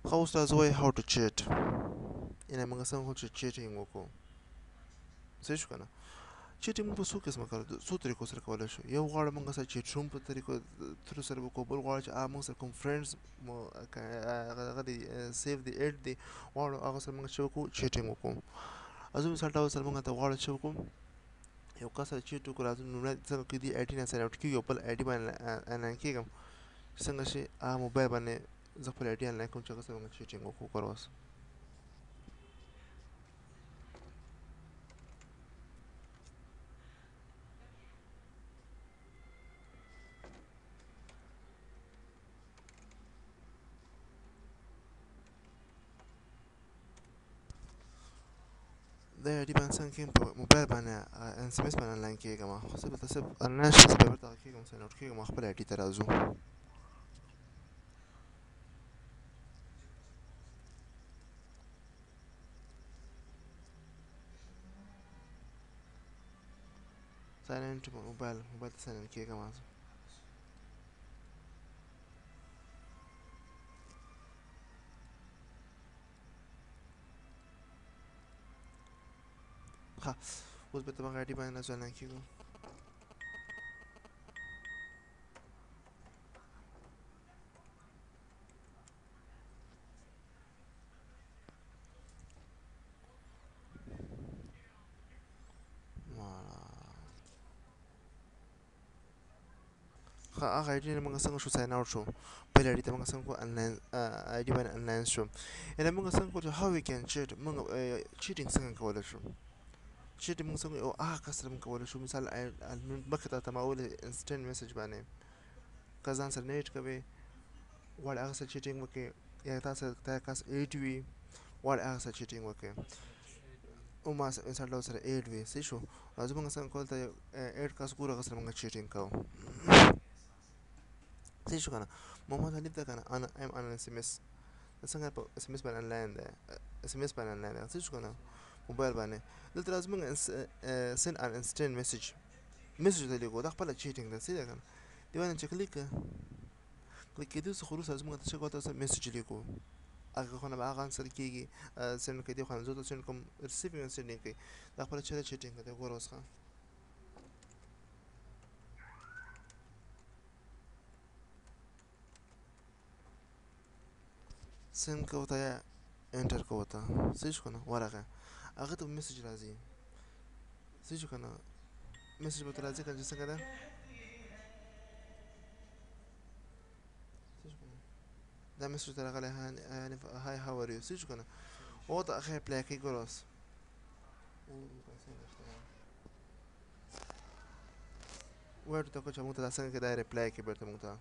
خلاص that's way how to cheat يعني موږ څنګه چې cheating وکړو صحیح شو کنه cheating موږ په څو قسمه کولای څو طریقو سره کولای شو یو غواړو موږ سره cheat room په طریقو تر سره وکړو بل غواړو چې موږ سره کوم friends مو هغه دی save دی add دی غواړو هغه سره موږ چې وکړو cheating وکړو ازو مثال ډول سره موږ ته غواړو چې وکړو یو کس سره cheat وکړو راځو لومړی څنګه کې دی ID نه سره اوټ کیږي بل ID باندې انلاین کېږم څنګه چې موبایل باندې زه خپل ID انلاین کوم چې هغه سره موږ cheating وکړو کور اوس د ID باندې څنګه کېږم په موبایل باندې SMS باندې انلاین کېږم خو زه به صرف انلاین شم زه به ورته هغه کېږم ساین اوټ کېږم خپل ID ته راځو ساین ان موبایل ته ساین ان کېږم ښه اوس به ته په هغه ID باندې راځو انلاین کېږو ښه هغه ID نه موږ څنګه شو ساین اوټ شو بل ID ته موږ څنګه کړو انلاین ID باندې انلاین شو یعنې موږ څنګه کړو چې how we can cheat موږ cheating څنګه کولی شو cheating موږ څنګه هغه کس سره موږ کولی شو مثال مخکې ته ما وویل انسټنټ میسج باندې که ځان سره نیټ کوې غواړې هغه سره cheating وکړې یا تا سره تا کس ایډ وي غواړې هغه سره cheating وکړې او ما مثال ډول سره ایډ وي صحیح شو راځو موږ څنګه کولی ته ایډ کس ګورو هغه سره موږ cheating کوو صحیح شو کنه محمد حنیف ده کنه انا ام ان SMS څنګه په SMS باندې انلاین ده SMS باندې انلاین ده صحیح شو کنه موبایل باندې دلته راځو موږ send an instant message ته لیکو دا خپله cheating ده صحیح ده کنه دې باندې چې کلیک کېدو څخه وروسته راځو موږ ته څه کوو تاسو میسج لیکو هغه خو نه به هغه انسر کېږي سینډ کوي دې خوا نه زه ته سینډ کوم ریسیوینګ سینډینګ کوي دا خپله چېرته cheating ده ګوره اوس ښه سینډ کوو ته یا انټر کوو ته صحیح شو که نه ورغی هغه ته به میسج راځي صحیح شو که نه میسج به ورته راځي که نه چې څنګه ده دا میسج ته راغلی هاي هاو ار یو صحیح شو که نه او ته هغه اپلای کوي ګوره اوس وایو ته کوم چې موږ ته دا څنګه کوي دا ریپلای کوي بېرته موږ ته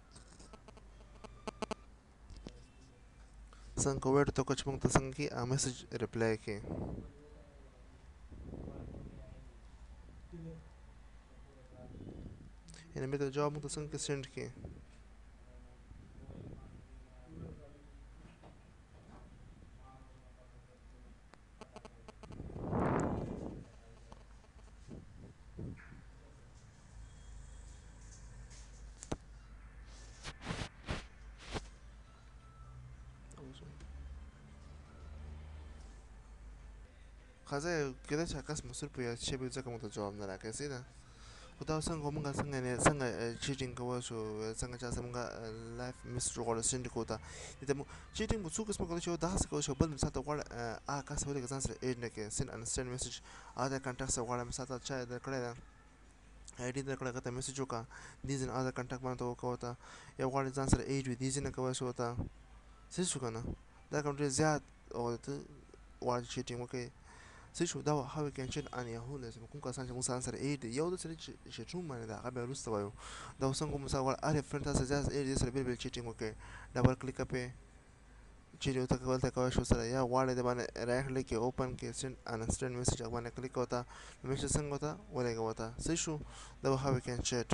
څنګه وایو ته کوم چې موږ ته څنګه کوي میسج ریپلای کوي یعنې بېرته جواب موږ ته څنګه کوي سینډ کوي قضا کېدای شي کس مسؤل په یاد شوی ځکه موږ ته جواب نه راکوي صحیح ده خو دا څنګه موږ څنګه cheating کولی شو څنګه چا سره موږ لایف میسج وغواړو سینډ کړو ته دې موږ cheating په څو قسمه کولی شو دغسې کولی شو بل مثال ته غواړه هغه کس ولې ځان سره ایډ نه کړې سینډ انسټنټ میسج هغه د کنټاکټ سره غواړه مثال ته چا درکړی ده ID درکړه هغه ته میسج وکړه دې ځای نه هغه کنټاکټ باندې وکړه ته یا غواړې ځان سره ایډ وي دې ځای نه کولی شو ته صحیح شو که نه دا کوم ډېر زیات او ته غواړې cheating وکړې صحیح شو دا how we can cheat on Yahoo لازم کوم کسان چې موږ ځان سره ایډ یو د سره cheat room باندې ده هغه بیا وروسته وایو دا اوس څنګه مثال غواړه هر فرند تاسو زیات ایډ دې سره بېل بېل cheating وکړئ ډبل کلیک پې cheat ورته کولای شو سره یا غواړئ د باندې رایټ کلیک کې اوپن کې send an instant message هغه باندې کلیک وته میسج څنګه وته ولېږه وته صحیح شو دا how we can cheat